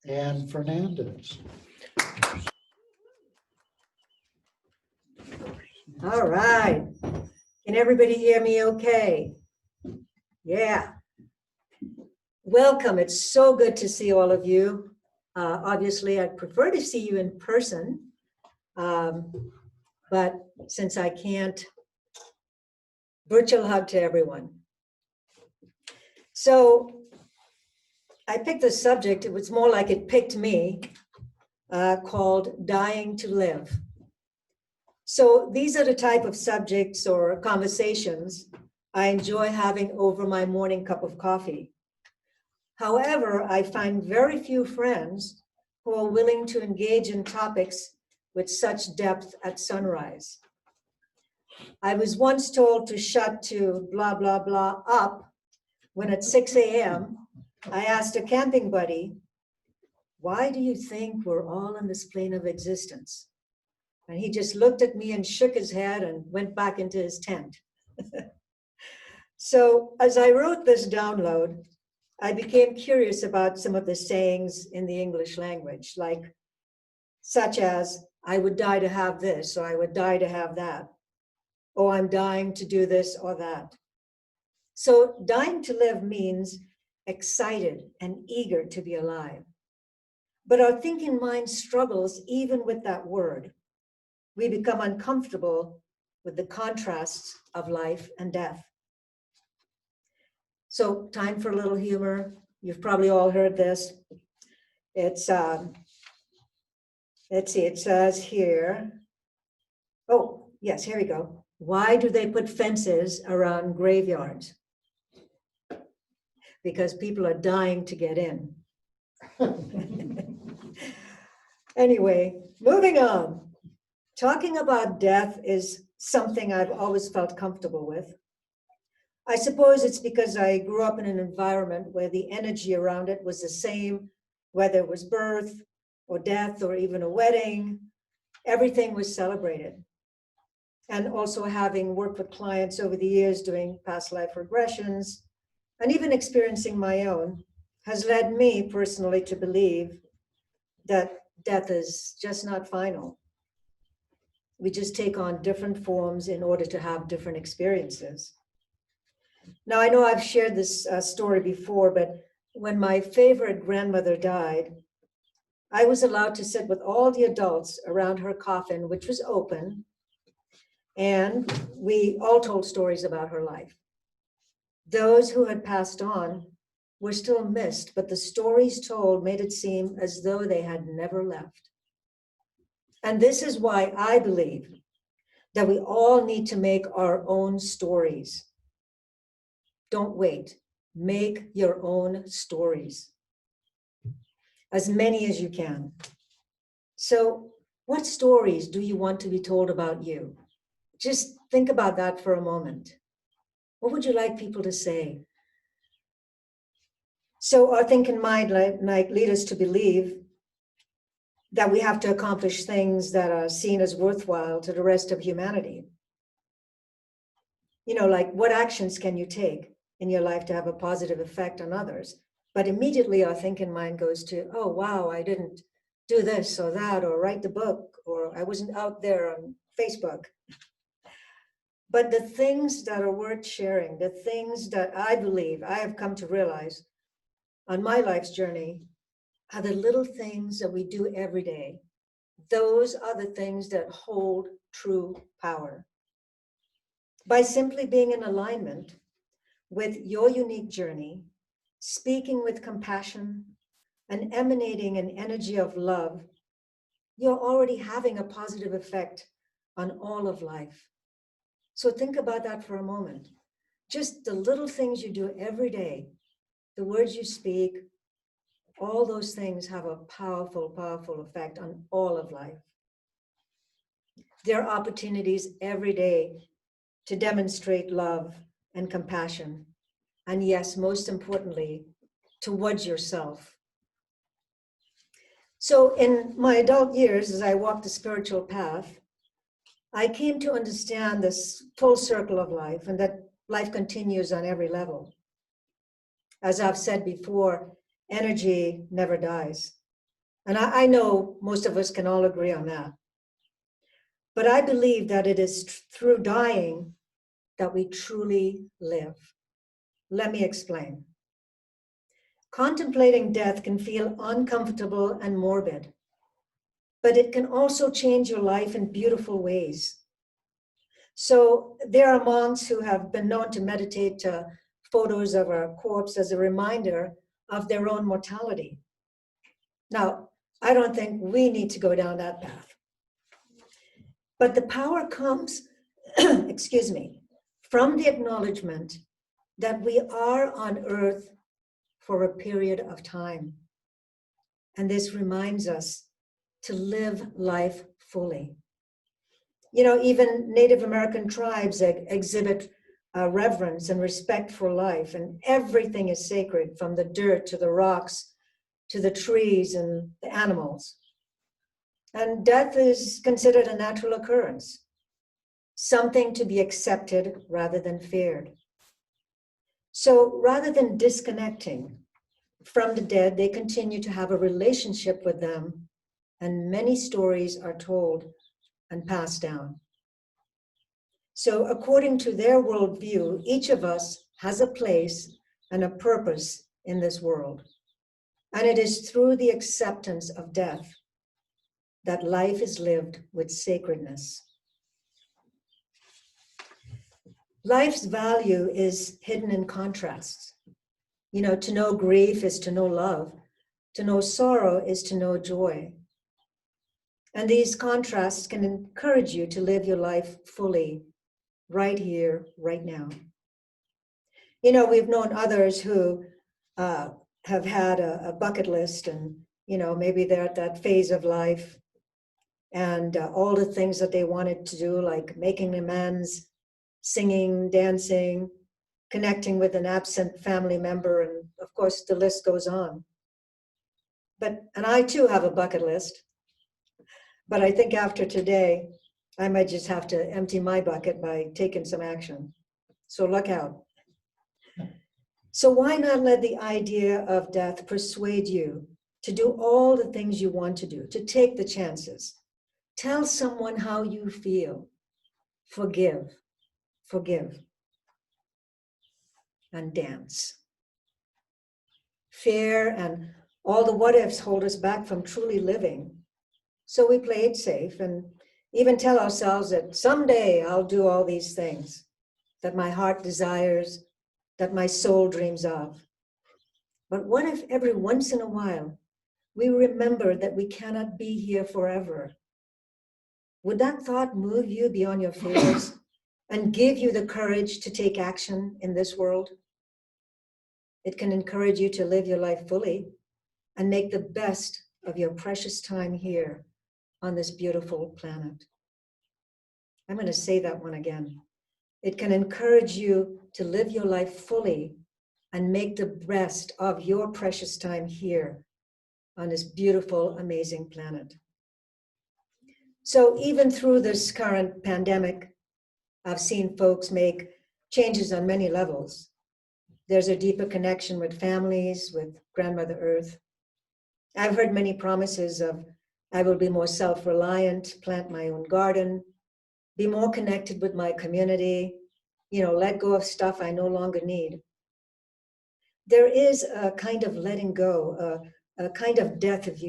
and Fernandez. All right. Can everybody hear me okay? Yeah. Welcome. It's so good to see all of you. Obviously, I'd prefer to see you in person, but since I can't, virtual hug to everyone. So I picked the subject, it was more like it picked me, called Dying to Live. So these are the type of subjects or conversations I enjoy having over my morning cup of coffee. However, I find very few friends who are willing to engage in topics with such depth at sunrise. I was once told to shut to blah, blah, blah up when at 6 a.m. I asked a camping buddy, "Why do you think we're all on this plane of existence?" And he just looked at me and shook his head and went back into his tent. So as I wrote this download, I became curious about some of the sayings in the English language, like such as, "I would die to have this," or "I would die to have that," or "I'm dying to do this or that." So dying to live means excited and eager to be alive. But our thinking mind struggles even with that word. We become uncomfortable with the contrasts of life and death. So time for a little humor. You've probably all heard this. It's, let's see, it says here, oh, yes, here we go. Why do they put fences around graveyards? Because people are dying to get in. Anyway, moving on. Talking about death is something I've always felt comfortable with. I suppose it's because I grew up in an environment where the energy around it was the same, whether it was birth or death or even a wedding, everything was celebrated. And also having worked with clients over the years doing past life regressions and even experiencing my own has led me personally to believe that death is just not final. We just take on different forms in order to have different experiences. Now, I know I've shared this story before, but when my favorite grandmother died, I was allowed to sit with all the adults around her coffin, which was open, and we all told stories about her life. Those who had passed on were still missed, but the stories told made it seem as though they had never left. And this is why I believe that we all need to make our own stories. Don't wait. Make your own stories. As many as you can. So, what stories do you want to be told about you? Just think about that for a moment. What would you like people to say? So, our thinking mind might lead us to believe that we have to accomplish things that are seen as worthwhile to the rest of humanity. You know, like what actions can you take in your life to have a positive effect on others? But immediately our thinking mind goes to, oh, wow, I didn't do this or that, or write the book, or I wasn't out there on Facebook. But the things that are worth sharing, the things that I believe I have come to realize on my life's journey are the little things that we do every day. Those are the things that hold true power. By simply being in alignment with your unique journey, speaking with compassion, and emanating an energy of love, you're already having a positive effect on all of life. So think about that for a moment. Just the little things you do every day, the words you speak, all those things have a powerful, powerful effect on all of life. There are opportunities every day to demonstrate love and compassion. And yes, most importantly, towards yourself. So in my adult years, as I walked the spiritual path, I came to understand this full circle of life and that life continues on every level. As I've said before, energy never dies. And I know most of us can all agree on that. But I believe that it is through dying that we truly live. Let me explain. Contemplating death can feel uncomfortable and morbid, but it can also change your life in beautiful ways. So there are monks who have been known to meditate photos of a corpse as a reminder of their own mortality. Now, I don't think we need to go down that path. But the power comes, excuse me, from the acknowledgement that we are on earth for a period of time. And this reminds us to live life fully. You know, even Native American tribes exhibit reverence and respect for life, and everything is sacred, from the dirt to the rocks to the trees and the animals. And death is considered a natural occurrence, something to be accepted rather than feared. So rather than disconnecting from the dead, they continue to have a relationship with them, and many stories are told and passed down. So according to their worldview, each of us has a place and a purpose in this world. And it is through the acceptance of death that life is lived with sacredness. Life's value is hidden in contrasts. You know, to know grief is to know love. To know sorrow is to know joy. And these contrasts can encourage you to live your life fully, right here, right now. You know, we've known others who have had a bucket list, and, you know, maybe they're at that phase of life, and all the things that they wanted to do, like making amends, singing, dancing, connecting with an absent family member, and of course the list goes on. And I too have a bucket list, but I think after today, I might just have to empty my bucket by taking some action. So look out. So why not let the idea of death persuade you to do all the things you want to do, to take the chances? Tell someone how you feel. Forgive, and dance. Fear and all the what ifs hold us back from truly living. So we play it safe and even tell ourselves that someday I'll do all these things that my heart desires, that my soul dreams of. But what if every once in a while we remember that we cannot be here forever? Would that thought move you beyond your fears and give you the courage to take action in this world? It can encourage you to live your life fully and make the best of your precious time here on this beautiful planet. I'm going to say that one again. It can encourage you to live your life fully and make the best of your precious time here on this beautiful, amazing planet. So even through this current pandemic, I've seen folks make changes on many levels. There's a deeper connection with families, with Grandmother Earth. I've heard many promises of, I will be more self-reliant, plant my own garden, be more connected with my community, you know, let go of stuff I no longer need. There is a kind of letting go, a kind of death, if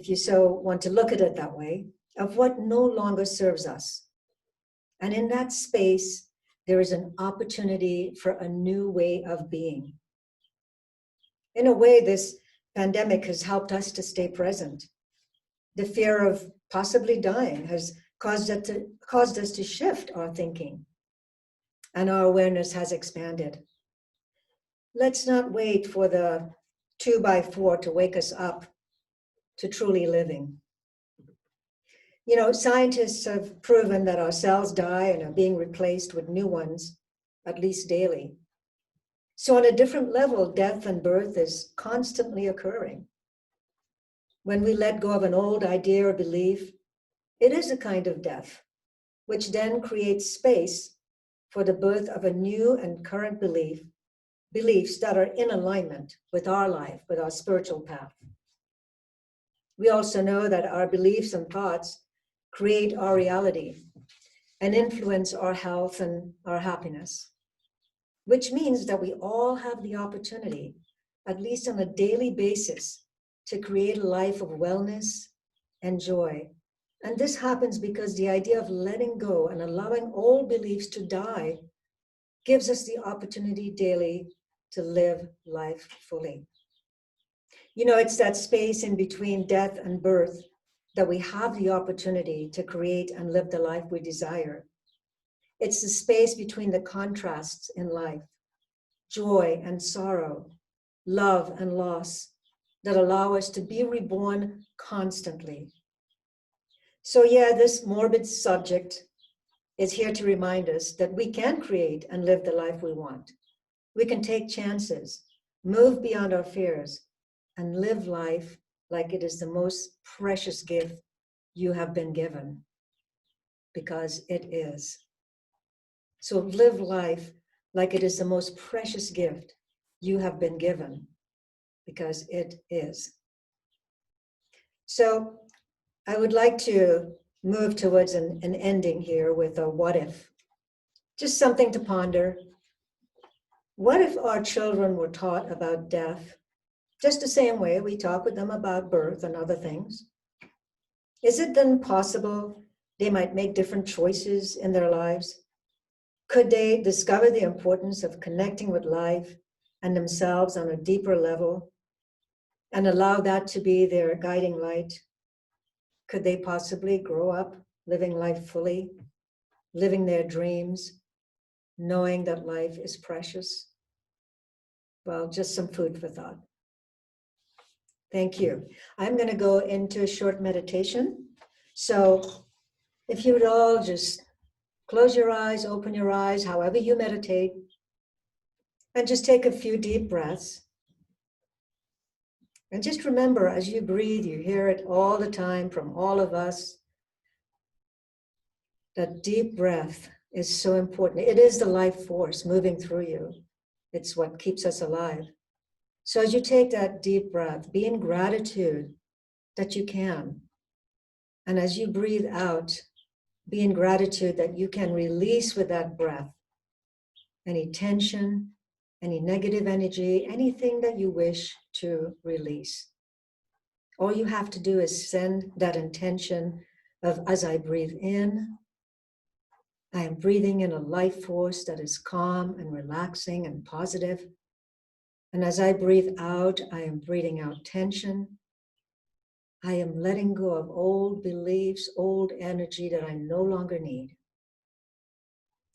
you so want to look at it that way, of what no longer serves us. And in that space, there is an opportunity for a new way of being. In a way, this pandemic has helped us to stay present. The fear of possibly dying has caused us to shift our thinking, and our awareness has expanded. Let's not wait for the 2x4 to wake us up to truly living. You know, scientists have proven that our cells die and are being replaced with new ones, at least daily. So on a different level, death and birth is constantly occurring. When we let go of an old idea or belief, it is a kind of death, which then creates space for the birth of a new and current beliefs that are in alignment with our life, with our spiritual path. We also know that our beliefs and thoughts create our reality and influence our health and our happiness, which means that we all have the opportunity, at least on a daily basis, to create a life of wellness and joy. And this happens because the idea of letting go and allowing old beliefs to die gives us the opportunity daily to live life fully. You know, it's that space in between death and birth that we have the opportunity to create and live the life we desire. It's the space between the contrasts in life, joy and sorrow, love and loss, that allow us to be reborn constantly. So yeah, this morbid subject is here to remind us that we can create and live the life we want. We can take chances, move beyond our fears, and live life like it is the most precious gift you have been given, because it is. So live life like it is the most precious gift you have been given, because it is. So I would like to move towards an ending here with a what if. Just something to ponder. What if our children were taught about death just the same way we talk with them about birth and other things? Is it then possible they might make different choices in their lives? Could they discover the importance of connecting with life and themselves on a deeper level and allow that to be their guiding light? Could they possibly grow up living life fully, living their dreams, knowing that life is precious? Well, just some food for thought. Thank you. I'm going to go into a short meditation. So if you would all just close your eyes, open your eyes, however you meditate, and just take a few deep breaths. And just remember, as you breathe, you hear it all the time from all of us, that deep breath is so important. It is the life force moving through you. It's what keeps us alive. So as you take that deep breath, be in gratitude that you can. And as you breathe out, be in gratitude that you can release with that breath any tension, any negative energy, anything that you wish to release. All you have to do is send that intention of, as I breathe in, I am breathing in a life force that is calm and relaxing and positive. And as I breathe out, I am breathing out tension. I am letting go of old beliefs, old energy that I no longer need.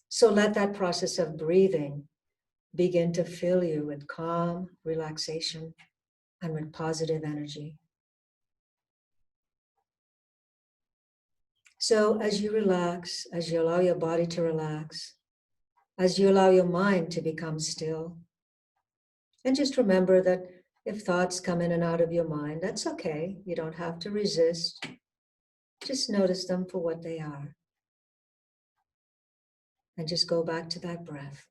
So let that process of breathing begin to fill you with calm, relaxation, and with positive energy. So as you relax, as you allow your body to relax, as you allow your mind to become still, and just remember that if thoughts come in and out of your mind, that's okay. You don't have to resist. Just notice them for what they are. And just go back to that breath.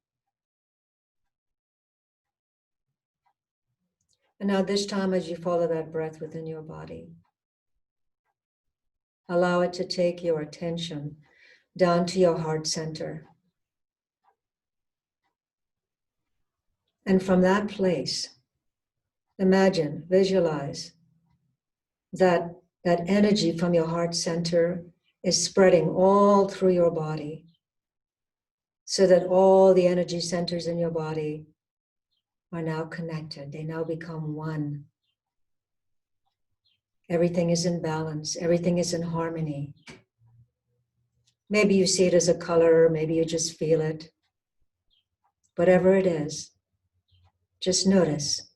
And now this time, as you follow that breath within your body, allow it to take your attention down to your heart center. And from that place, imagine, visualize that energy from your heart center is spreading all through your body, so that all the energy centers in your body are now connected. They now become one. Everything is in balance. Everything is in harmony. Maybe you see it as a color, maybe you just feel it. Whatever it is, just notice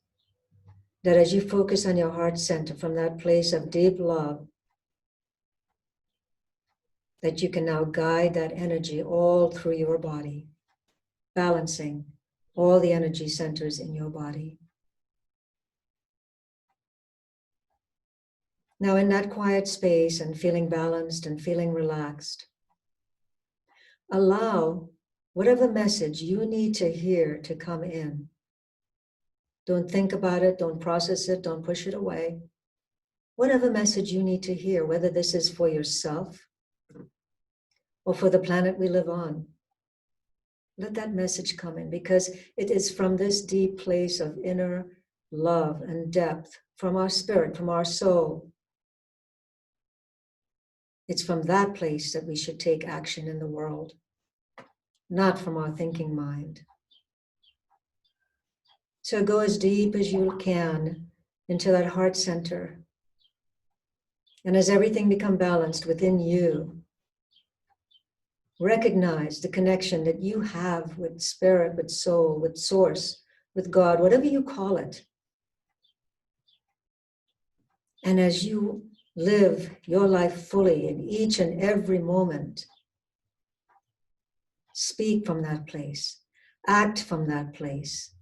that as you focus on your heart center from that place of deep love, that you can now guide that energy all through your body, balancing all the energy centers in your body. Now, in that quiet space and feeling balanced and feeling relaxed, allow whatever message you need to hear to come in. Don't think about it, don't process it, don't push it away. whatever message you need to hear, whether this is for yourself or for the planet we live on. Let that message come in, because it is from this deep place of inner love and depth, from our spirit, from our soul. It's from that place that we should take action in the world, not from our thinking mind. So go as deep as you can into that heart center. And as everything becomes balanced within you, recognize the connection that you have with spirit, with soul, with source, with God, whatever you call it. And as you live your life fully in each and every moment, speak from that place, act from that place,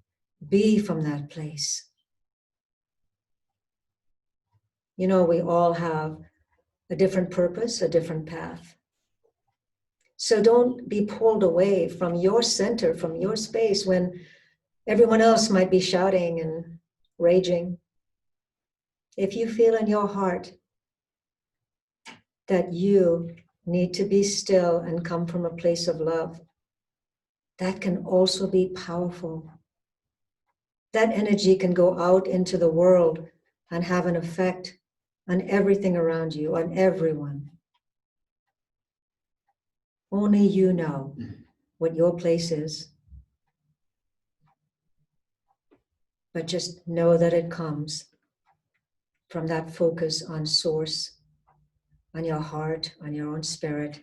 be from that place. You know, we all have a different purpose, a different path. So don't be pulled away from your center, from your space, when everyone else might be shouting and raging. If you feel in your heart that you need to be still and come from a place of love, that can also be powerful. That energy can go out into the world and have an effect on everything around you, on everyone. Only you know what your place is. But just know that it comes from that focus on source, on your heart, on your own spirit,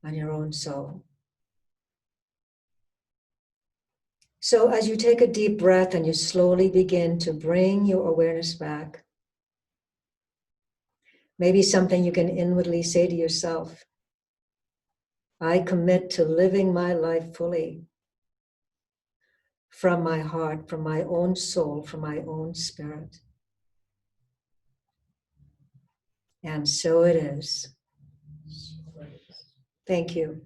on your own soul. So as you take a deep breath and you slowly begin to bring your awareness back, maybe something you can inwardly say to yourself: I commit to living my life fully, from my heart, from my own soul, from my own spirit. And so it is. Thank you.